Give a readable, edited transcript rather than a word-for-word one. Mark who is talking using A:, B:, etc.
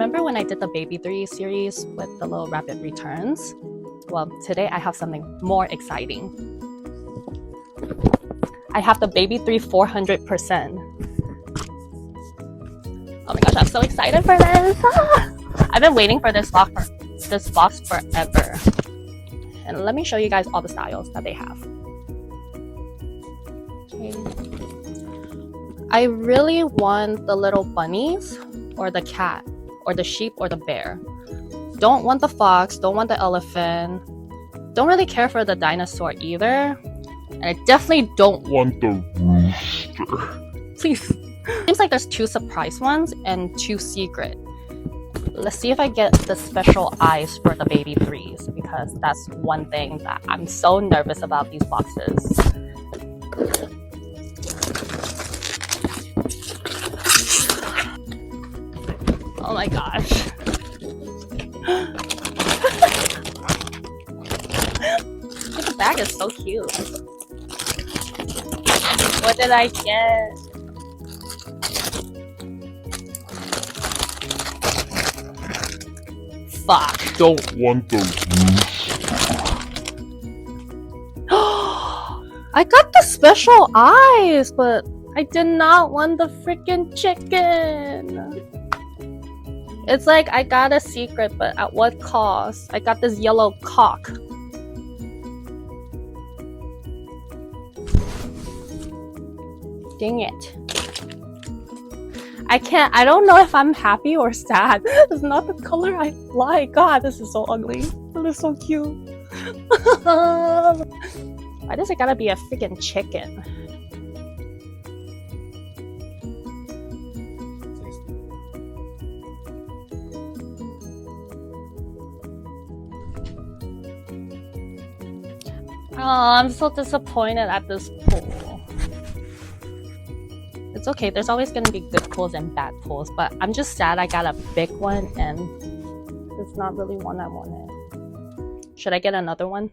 A: Remember when I did the Baby 3 series with the little rapid returns? Well, today I have something more exciting. I have the Baby 3 400%. Oh my gosh, I'm so excited for this! I've been waiting for this box forever. And let me show you guys all the styles that they have. Okay. I really want the little bunnies, or the cat, or the sheep, or the bear. Don't want the fox, don't want the elephant. Don't really care for the dinosaur either. And I definitely don't want the rooster. Please. Seems like there's 2 surprise ones and 2 secret. Let's see if I get the special eyes for the Baby 3s, because that's one thing that I'm so nervous about these boxes. Oh my gosh. The bag is so cute. What did I get? Fuck.
B: Don't want the
A: I got the special eyes, but I did not want the freaking chicken. It's like I got a secret, but at what cost? I got this yellow cock. Dang it. I don't know if I'm happy or sad. It's not the color I like. God, this is so ugly. It looks so cute. Why does it gotta be a freaking chicken? Oh, I'm so disappointed at this pool. It's okay, there's always gonna be good pools and bad pools, but I'm just sad I got a big one and it's not really one I wanted. Should I get another one?